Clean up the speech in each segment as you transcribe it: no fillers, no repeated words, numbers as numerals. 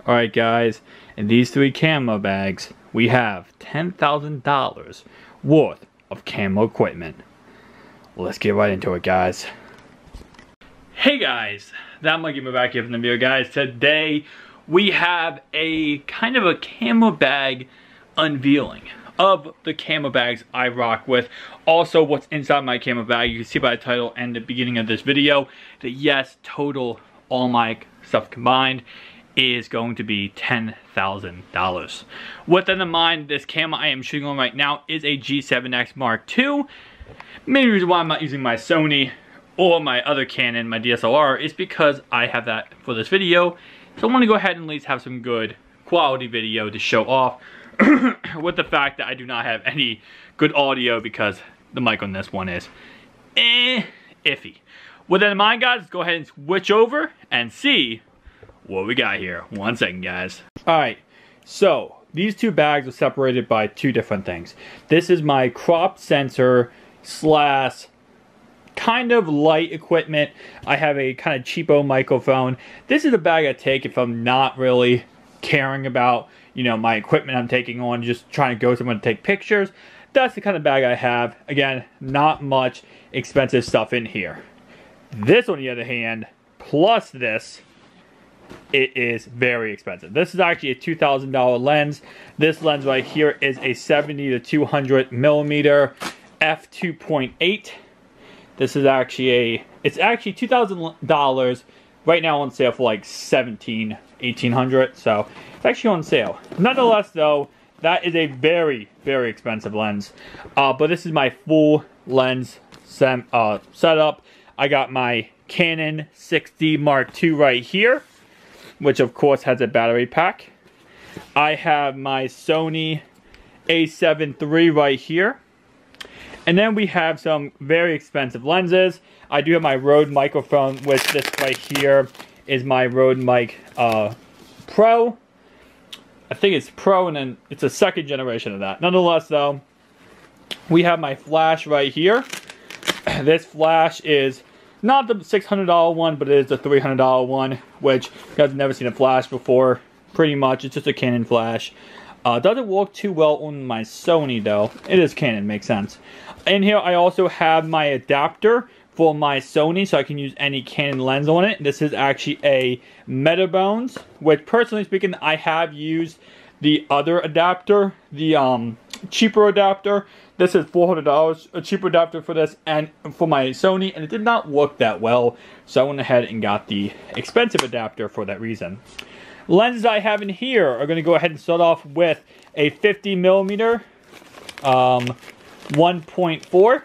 Alright guys, in these three camo bags, we have $10,000 worth of camo equipment. Let's get right into it, guys. Hey guys, that Monkey back here from the video, guys. Today we have a kind of a camo bag unveiling of the camo bags I rock with. Also, what's inside my camo bag. You can see by the title and the beginning of this video that yes, total all my stuff combined is going to be $10,000. With that in mind, this camo I am shooting on right now is a G7X Mark II. Main reason why I'm not using my Sony or my other Canon, my DSLR, is because I have that for this video. So I want to go ahead and at least have some good quality video to show off with the fact that I do not have any good audio because the mic on this one is iffy. With that in mind, guys, let's go ahead and switch over and see what we got here. 1 second, guys. Alright, so these two bags are separated by two different things. This is my crop sensor slash kind of light equipment. I have a kind of cheapo microphone. This is a bag I take if I'm not really caring about, you know, my equipment I'm taking on, just trying to go somewhere to take pictures. That's the kind of bag I have. Again, not much expensive stuff in here. This, on the other hand, plus this, it is very expensive. This is actually a $2,000 lens. This lens right here is a 70 to 200 millimeter f2.8. This is actually it's actually $2,000 right now on sale for like $1,800. So it's actually on sale. Nonetheless, though, that is a very, very expensive lens. But this is my full lens setup. I got my Canon 6D Mark II right here, which of course has a battery pack. I have my Sony a7 III right here. And then we have some very expensive lenses. I do have my Rode microphone, which this right here is my Rode Mic Pro. I think it's Pro, and then it's a second generation of that. Nonetheless, though, we have my flash right here. This flash is not the $600 one, but it is the $300 one, which you guys have never seen a flash before. Pretty much, it's just a Canon flash. Doesn't work too well on my Sony, though. It is Canon, makes sense. In here, I also have my adapter for my Sony, so I can use any Canon lens on it. This is actually a Metabones, which, personally speaking, I have used the other adapter, the cheaper adapter. This is $400, a cheaper adapter for this and for my Sony, and it did not work that well, so I went ahead and got the expensive adapter for that reason. Lenses I have in here are going to go ahead and start off with a 50 millimeter 1.4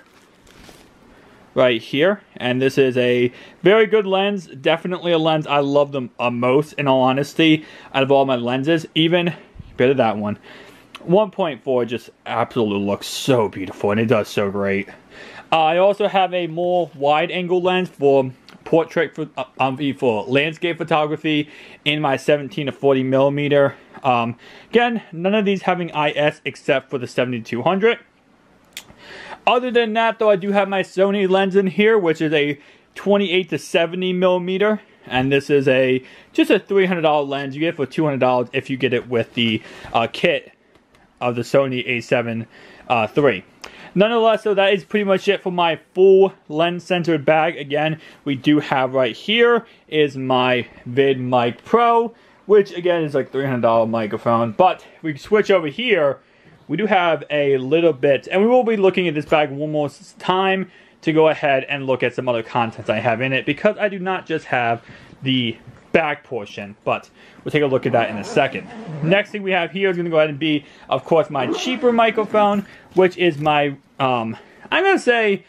right here, and this is a very good lens. Definitely a lens I love the most, in all honesty, out of all my lenses. Even better that one. 1.4 just absolutely looks so beautiful, and it does so great. I also have a more wide-angle lens for portrait, for landscape photography in my 17 to 40 millimeter. Again, none of these having IS except for the 7200. Other than that, though, I do have my Sony lens in here, which is a 28 to 70 millimeter. And this is just a $300 lens. You get it for $200 if you get it with the kit of the Sony a7 III. Nonetheless, so that is pretty much it for my full lens-centered bag. Again, we do have right here is my VidMic Pro, which again is like $300 microphone. But we switch over here, we do have a little bit, and we will be looking at this bag one more time to go ahead and look at some other contents I have in it, because I do not just have the back portion, but we'll take a look at that in a second. Next thing we have here is going to go ahead and be, of course, my cheaper microphone, which is my, I'm going to say,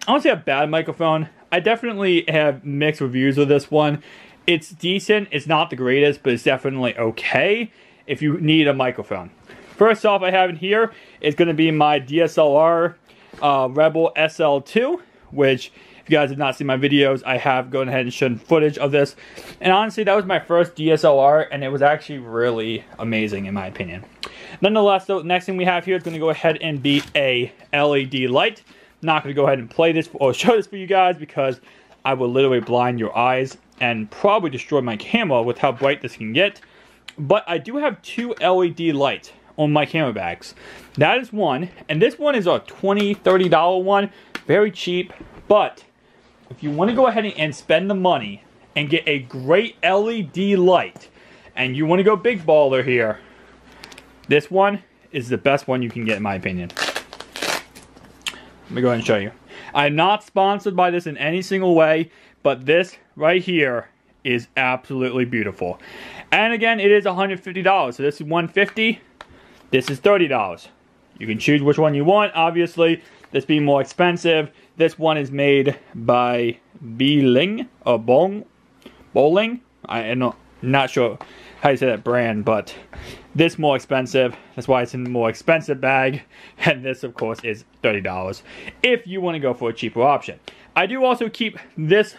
I won't say a bad microphone. I definitely have mixed reviews with this one. It's decent, it's not the greatest, but it's definitely okay if you need a microphone. First off, I have in here is going to be my DSLR Rebel SL2, which, if you guys have not seen my videos, I have gone ahead and shown footage of this. And honestly, that was my first DSLR, and it was actually really amazing in my opinion. Nonetheless, though, next thing we have here is going to go ahead and be a LED light. I'm not going to go ahead and play this or show this for you guys because I will literally blind your eyes and probably destroy my camera with how bright this can get. But I do have 2 LED lights on my camera bags. That is one, and this one is a $20, $30 one, very cheap. But if you want to go ahead and spend the money and get a great LED light, and you want to go big baller here, this one is the best one you can get in my opinion. Let me go ahead and show you. I'm not sponsored by this in any single way, but this right here is absolutely beautiful. And again, it is $150. So this is $150. This is $30. You can choose which one you want. Obviously, this being more expensive. This one is made by Bling or Bowling. I'm not sure how you say that brand, but this more expensive. That's why it's in a more expensive bag. And this, of course, is $30 if you want to go for a cheaper option. I do also keep this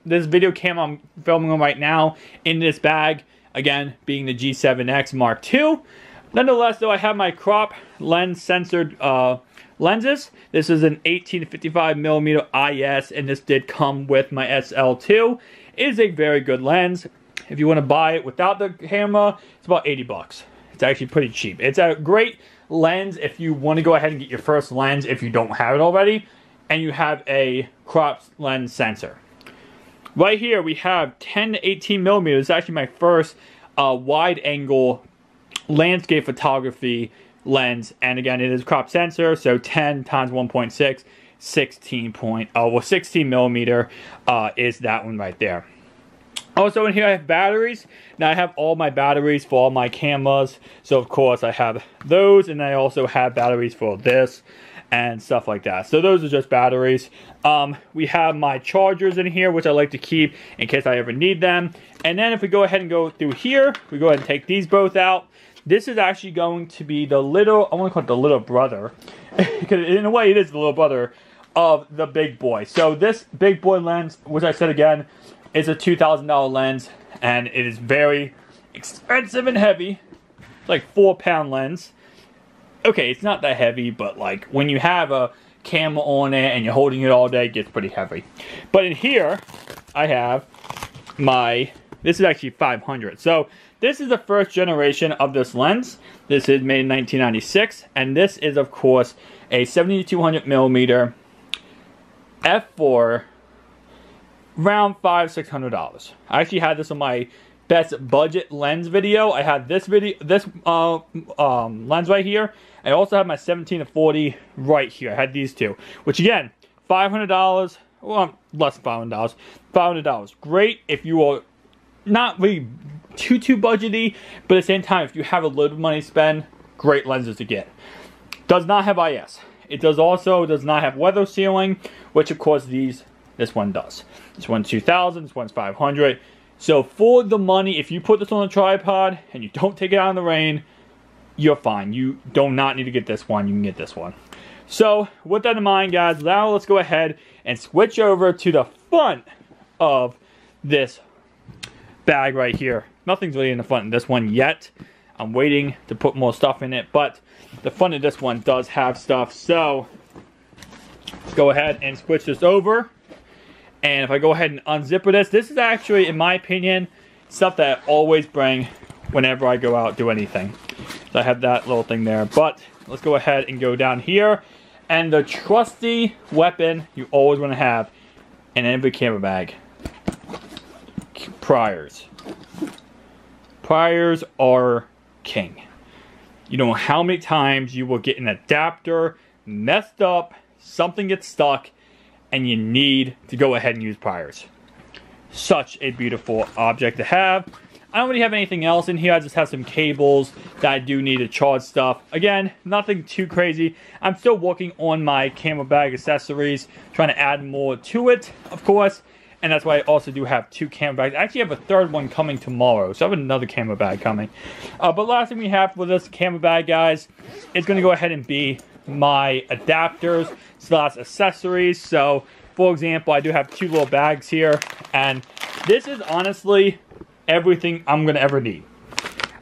this video camera I'm filming on right now in this bag. Again, being the G7X Mark II. Nonetheless, though, I have my crop lens censored lenses. This is an 18 to 55 millimeter IS, and this did come with my SL2. It is a very good lens. If you want to buy it without the camera, it's about 80 bucks. It's actually pretty cheap. It's a great lens if you want to go ahead and get your first lens if you don't have it already, and you have a crop lens sensor. Right here we have 10 to 18 millimeters. It's actually my first wide angle landscape photography lens, and again it is crop sensor, so 10 times 1.6, 16 millimeter is that one right there. Also in here I have batteries. Now I have all my batteries for all my cameras, so of course I have those, and I also have batteries for this and stuff like that. So those are just batteries. We have my chargers in here, which I like to keep in case I ever need them. And then if we go ahead and go through here, we go ahead and take these both out. This is actually going to be the little, I want to call it the little brother, because in a way it is the little brother of the big boy. So this big boy lens, which I said again, is a $2,000 lens, and it is very expensive and heavy. It's like 4-pound lens. Okay, it's not that heavy, but like when you have a camera on it and you're holding it all day, it gets pretty heavy. But in here, I have my, this is actually 500. So this is the first generation of this lens. This is made in 1996, and this is of course a 70-200 millimeter f4, around $500-600. I actually had this on my best budget lens video. I had this lens right here. I also have my 17-40 right here. I had these two, which again, $500. Well, less than $500. $500. Great if you are not really too budgety, but at the same time, if you have a little money to spend, great lenses to get. Does not have IS. It does not have weather sealing, which of course this one does. This one's 2,000. This one's 500. So for the money, if you put this on a tripod and you don't take it out in the rain, you're fine. You do not need to get this one. You can get this one. So with that in mind, guys, now let's go ahead and switch over to the front of this bag right here. Nothing's really in the front of this one yet. I'm waiting to put more stuff in it, but the front of this one does have stuff. So let's go ahead and switch this over. And if I go ahead and unzip this is actually, in my opinion, stuff that I always bring whenever I go out do anything. So I have that little thing there. But let's go ahead and go down here. And the trusty weapon you always want to have in every camera bag. Pliers. Pliers are king. You don't know how many times you will get an adapter messed up, something gets stuck, and you need to go ahead and use pliers. Such a beautiful object to have. I don't really have anything else in here. I just have some cables that I do need to charge stuff. Again, nothing too crazy. I'm still working on my camera bag accessories, trying to add more to it, of course. And that's why I also do have 2 camera bags. I actually have a 3rd one coming tomorrow, so I have another camera bag coming. But last thing we have for this camera bag, guys, is going to go ahead and be my adapters / accessories. So, for example, I do have 2 little bags here, and this is honestly everything I'm going to ever need.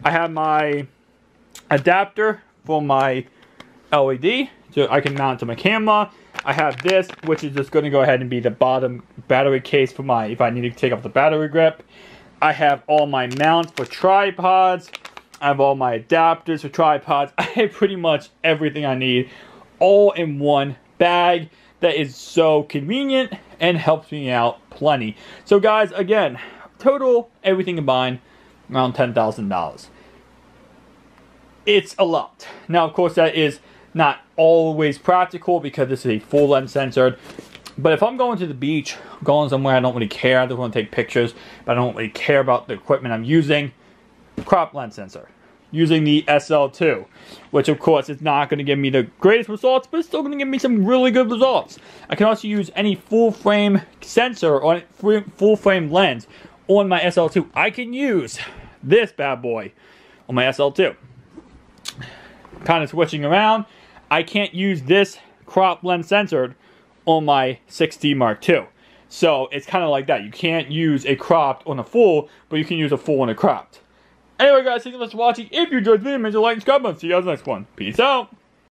I have my adapter for my LED, so I can mount to my camera. I have this, which is just going to go ahead and be the bottom battery case for my, if I need to take off the battery grip. I have all my mounts for tripods. I have all my adapters for tripods. I have pretty much everything I need all in one bag. That is so convenient and helps me out plenty. So guys, again, total, everything combined, around $10,000. It's a lot. Now, of course, that is not always practical because this is a full lens sensor. But if I'm going to the beach, going somewhere I don't really care, I just want to take pictures, but I don't really care about the equipment I'm using, crop lens sensor. Using the SL2, which of course is not going to give me the greatest results, but it's still going to give me some really good results. I can also use any full frame sensor or full frame lens on my SL2. I can use this bad boy on my SL2. Kind of switching around, I can't use this crop lens sensor on my 6D Mark II. So it's kind of like that. You can't use a cropped on a full, but you can use a full on a cropped. Anyway guys, thank you so much for watching. If you enjoyed the video, make sure to like and subscribe. I'll see you guys in the next one. Peace out.